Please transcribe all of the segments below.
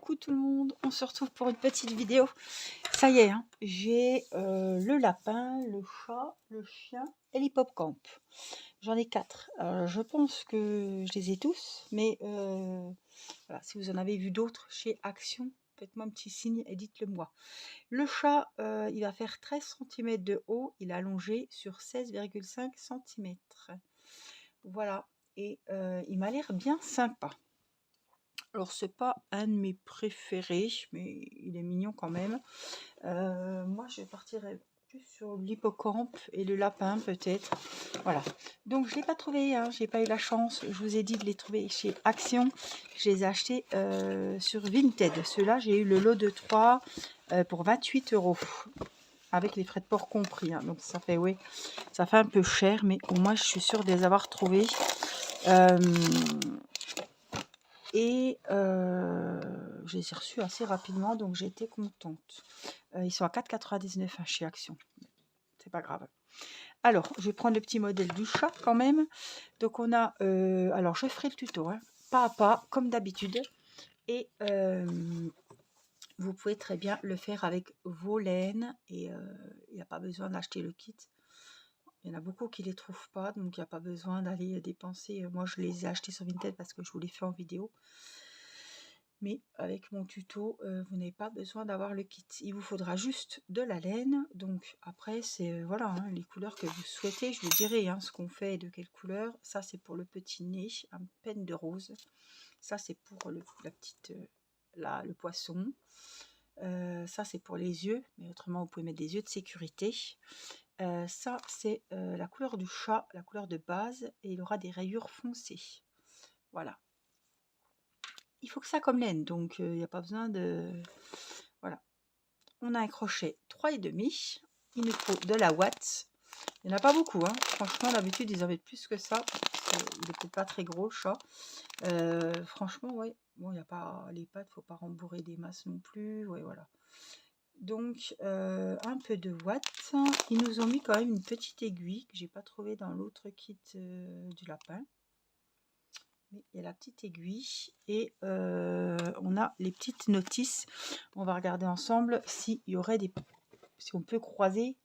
Coucou tout le monde, on se retrouve pour une petite vidéo. Ça y est, hein, j'ai le lapin, le chat, le chien et l'hippocampe. J'en ai 4. Je pense que je les ai tous, mais voilà, si vous en avez vu d'autres chez Action, faites-moi un petit signe et dites-le moi. Le chat, il va faire 13 cm de haut, il est allongé sur 16,5 cm. Voilà, et il m'a l'air bien sympa. Alors c'est pas un de mes préférés, mais il est mignon quand même. Moi je partirais plus sur l'hippocampe et le lapin peut-être. Voilà. Donc je l'ai pas trouvé, hein, j'ai pas eu la chance. Je vous ai dit de les trouver chez Action. Je les ai achetés sur Vinted. Ceux-là, j'ai eu le lot de 3 pour 28 €. Avec les frais de port compris. Hein. Donc ça fait, oui, ça fait un peu cher, mais au moins je suis sûre de les avoir trouvés. Et je les ai reçus assez rapidement, donc j'étais contente. Ils sont à 4,99 € chez Action. C'est pas grave. Alors, je vais prendre le petit modèle du chat quand même. Donc on a... alors, je ferai le tuto, hein, pas à pas, comme d'habitude. Et vous pouvez très bien le faire avec vos laines. Et il n'y a pas besoin d'acheter le kit. Il y en a beaucoup qui ne les trouvent pas, donc il n'y a pas besoin d'aller dépenser. Moi, je les ai achetés sur Vinted parce que je vous les fais en vidéo. Mais avec mon tuto, vous n'avez pas besoin d'avoir le kit. Il vous faudra juste de la laine. Donc après, c'est voilà, hein, les couleurs que vous souhaitez. Je vous dirai hein, ce qu'on fait et de quelle couleur. Ça, c'est pour le petit nez, un peine de rose. Ça, c'est pour la petite, le poisson. Ça, c'est pour les yeux. Mais autrement, vous pouvez mettre des yeux de sécurité. Ça, c'est la couleur du chat, la couleur de base. Et il aura des rayures foncées. Voilà. Il faut que ça comme laine, donc il n'y a pas besoin de... Voilà. On a un crochet 3,5. Il nous faut de la ouate. Il n'y en a pas beaucoup, hein. Franchement, d'habitude, ils en mettent plus que ça. Il n'était pas très gros, le chat. Franchement, ouais. Bon, il n'y a pas les pattes, il ne faut pas rembourrer des masses non plus. Ouais, voilà. Donc, un peu de ouate. Ils nous ont mis quand même une petite aiguille que j'ai pas trouvée dans l'autre kit du lapin. Mais il y a la petite aiguille et on a les petites notices. On va regarder ensemble s'il y aurait des... si on peut croiser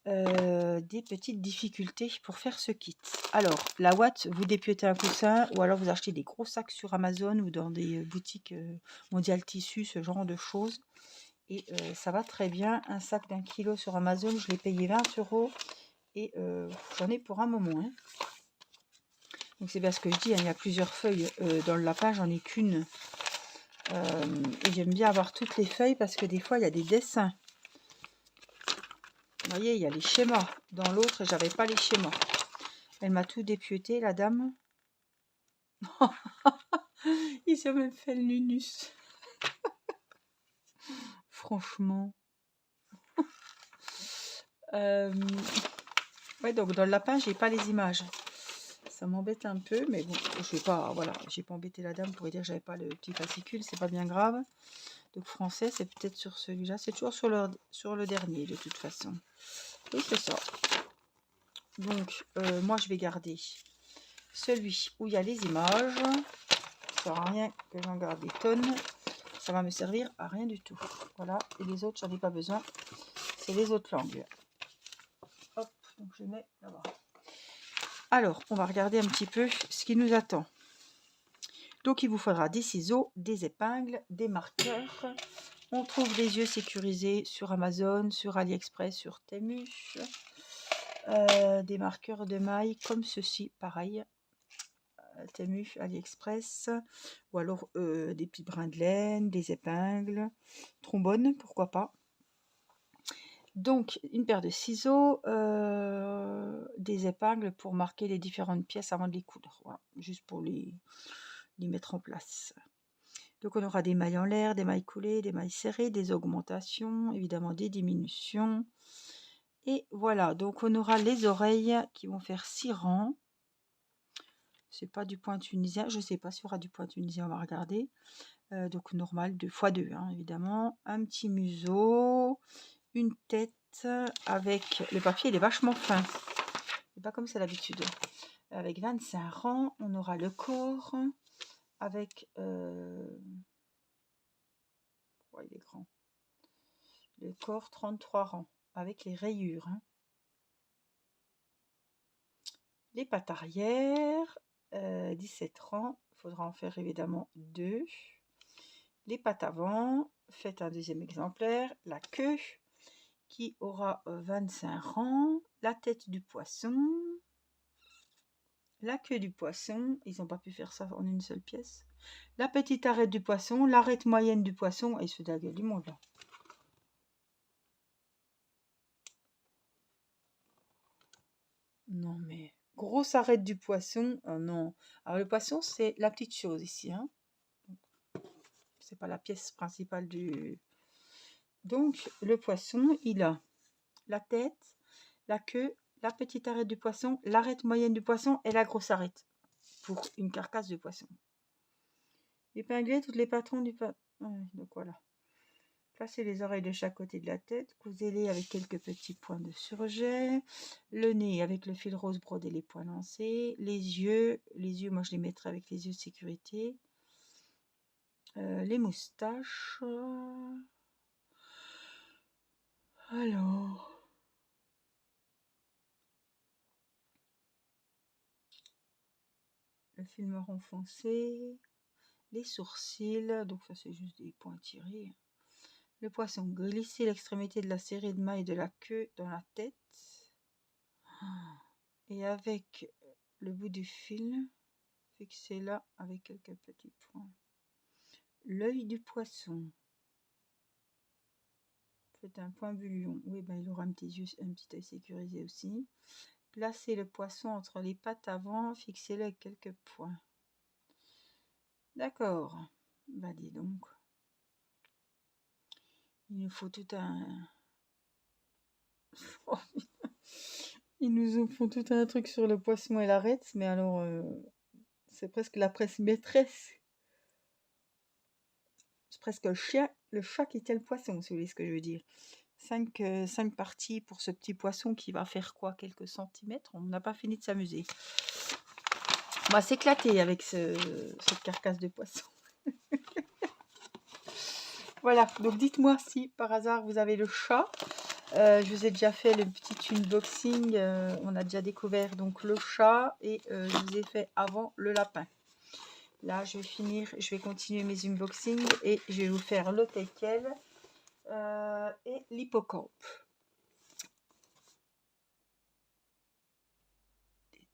des petites difficultés pour faire ce kit. Alors, la ouate, vous dépiotez un coussin ou alors vous achetez des gros sacs sur Amazon ou dans des boutiques Mondial Tissu, ce genre de choses. Et ça va très bien. Un sac d'1 kilo sur Amazon, je l'ai payé 20 € et j'en ai pour un moment. Hein. Donc c'est bien ce que je dis, hein, il y a plusieurs feuilles dans le lapin, j'en ai qu'une. Et j'aime bien avoir toutes les feuilles parce que des fois il y a des dessins. Vous voyez, il y a les schémas. Dans l'autre, j'avais pas les schémas. Elle m'a tout dépiauté, la dame. Il s'est même fait le nunus. Franchement. Ouais, donc dans le lapin, j'ai pas les images. Ça m'embête un peu, mais bon, je vais pas, voilà, j'ai pas embêté la dame pour lui dire que j'avais pas le petit fascicule, c'est pas bien grave. Donc français, c'est peut-être sur celui-là, c'est toujours sur le dernier de toute façon. Oui, c'est ça. Donc, moi, je vais garder celui où il y a les images. Ça ne sert à rien que j'en garde des tonnes. Ça va me servir à rien du tout. Voilà, et les autres, j'en ai pas besoin. C'est les autres langues. Hop, donc je mets là-bas. Alors, on va regarder un petit peu ce qui nous attend. Donc, il vous faudra des ciseaux, des épingles, des marqueurs. On trouve des yeux sécurisés sur Amazon, sur AliExpress, sur Temu. Des marqueurs de maille comme ceci, pareil. Temu, AliExpress. Ou alors des petits brins de laine, des épingles. Trombone, pourquoi pas. Donc, une paire de ciseaux, des épingles pour marquer les différentes pièces avant de les coudre. Voilà, juste pour les mettre en place. Donc, on aura des mailles en l'air, des mailles coulées, des mailles serrées, des augmentations, évidemment des diminutions. Et voilà, donc on aura les oreilles qui vont faire 6 rangs. C'est pas du point tunisien, je sais pas s'il y aura du point tunisien, on va regarder. Donc normal, 2 x 2, hein, évidemment. Un petit museau, une tête avec... Le papier, il est vachement fin. C'est pas comme c'est d'habitude. Avec 25 rangs, on aura le corps avec Ouais, il est grand. Le corps, 33 rangs, avec les rayures. Hein. Les pattes arrière, 17 rangs. Il faudra en faire évidemment 2. Les pattes avant, faites un deuxième exemplaire. La queue, qui aura 25 rangs. La tête du poisson. La queue du poisson. Ils n'ont pas pu faire ça en une seule pièce. La petite arête du poisson. L'arête moyenne du poisson. Et ceux de la gueule du monde, là. Non, mais... Grosse arête du poisson. Oh non. Alors, le poisson, c'est la petite chose ici. Hein. C'est pas la pièce principale du... Donc, le poisson, il a la tête, la queue, la petite arête du poisson, l'arête moyenne du poisson et la grosse arête pour une carcasse de poisson. Épingler toutes les patrons du poisson. Donc voilà. Placez les oreilles de chaque côté de la tête, cousez-les avec quelques petits points de surjet. Le nez avec le fil rose brodé, les points lancés. Les yeux, moi je les mettrai avec les yeux de sécurité. Les moustaches. Alors... Le fil marron foncé, les sourcils, donc ça c'est juste des points tirés. Le poisson, glissez l'extrémité de la série de mailles de la queue dans la tête. Et avec le bout du fil, fixez là avec quelques petits points. L'œil du poisson. Faites un point bouillon. Oui, ben il aura un petit œil sécurisé aussi. Placez le poisson entre les pattes avant, fixez-le avec quelques points. D'accord. Bah dis donc. Il nous faut tout un... Ils nous font tout un truc sur le poisson et l'arête, mais alors c'est presque la presse maîtresse. C'est presque le chat qui tient le poisson, si vous voyez ce que je veux dire. 5 parties pour ce petit poisson qui va faire quoi, quelques centimètres. On n'a pas fini de s'amuser. On va s'éclater avec cette carcasse de poisson. Voilà, donc dites-moi si par hasard vous avez le chat. Je vous ai déjà fait le petit unboxing, on a déjà découvert donc le chat et je vous ai fait avant le lapin. Là je vais continuer mes unboxings et je vais vous faire le teckel et l'hippocampe.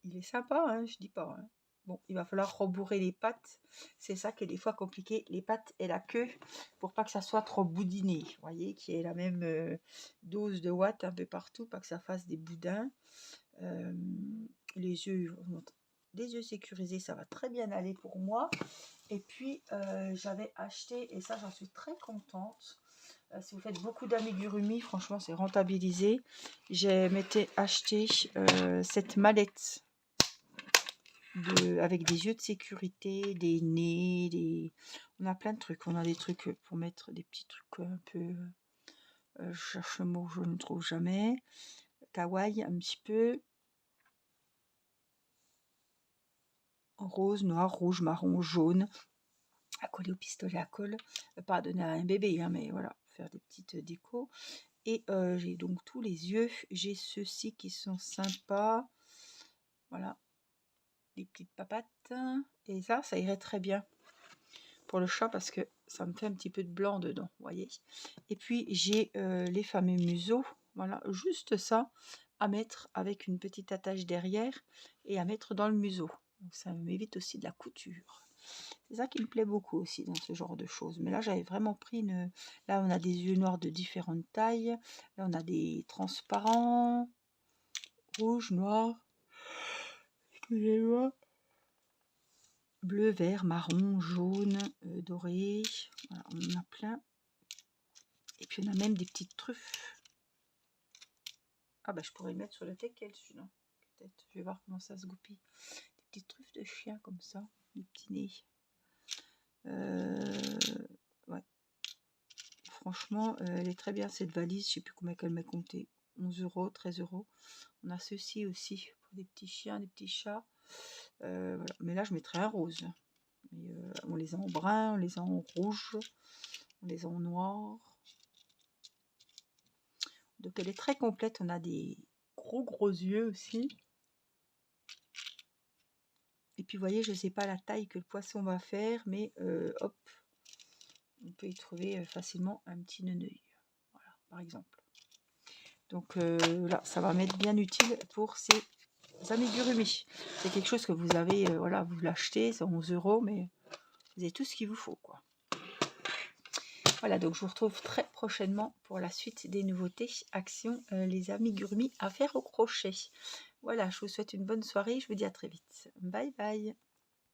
Il est sympa, hein, je dis pas. Hein. Bon, il va falloir rembourrer les pattes. C'est ça qui est des fois compliqué, les pattes et la queue, pour pas que ça soit trop boudiné. Vous voyez, qu'il y ait la même dose de watts un peu partout, pas que ça fasse des boudins. Les yeux, des yeux sécurisés, ça va très bien aller pour moi. Et puis, j'avais acheté, et ça j'en suis très contente. Si vous faites beaucoup d'amigurumi, franchement c'est rentabilisé. J'ai acheté cette mallette avec des yeux de sécurité, des nez, on a plein de trucs. On a des trucs pour mettre des petits trucs un peu... je cherche le mot, je ne trouve jamais. Kawaii un petit peu. Rose, noir, rouge, marron, jaune. À coller au pistolet à colle. Pas à donner à un bébé, hein, mais voilà, faire des petites décos. Et j'ai donc tous les yeux. J'ai ceux-ci qui sont sympas. Voilà. Des petites papates. Et ça irait très bien pour le chat parce que ça me fait un petit peu de blanc dedans, vous voyez. Et puis j'ai les fameux museaux, voilà, juste ça à mettre avec une petite attache derrière et à mettre dans le museau. Donc ça m'évite aussi de la couture. C'est ça qui me plaît beaucoup aussi dans ce genre de choses. Mais là j'avais vraiment pris une... Là on a des yeux noirs de différentes tailles. Là on a des transparents, rouge, noir. Excusez-moi. Bleu, vert, marron, jaune, doré. Voilà, on en a plein. Et puis on a même des petites truffes. Ah bah je pourrais le mettre sur le teckel celui-là. Peut-être. Je vais voir comment ça se goupille. Des petites truffes de chien comme ça. Des petits nez. Ouais. Franchement, elle est très bien cette valise. Je sais plus combien elle m'a compté. 11 €, 13 €. On a ceci aussi pour des petits chiens, des petits chats. Voilà. Mais là je mettrai un rose. Mais, on les a en brun, on les a en rouge. On les a en noir. Donc elle est très complète. On a des gros yeux aussi. Et puis vous voyez, je ne sais pas la taille que le poisson va faire, mais hop, on peut y trouver facilement un petit neneuil. Voilà, par exemple. Donc là, ça va m'être bien utile pour ces amigurumi. C'est quelque chose que vous avez, voilà, vous l'achetez, c'est 11 €, mais vous avez tout ce qu'il vous faut, quoi. Voilà, donc je vous retrouve très prochainement pour la suite des nouveautés Action les amigurumi à faire au crochet. Voilà, je vous souhaite une bonne soirée, je vous dis à très vite. Bye bye.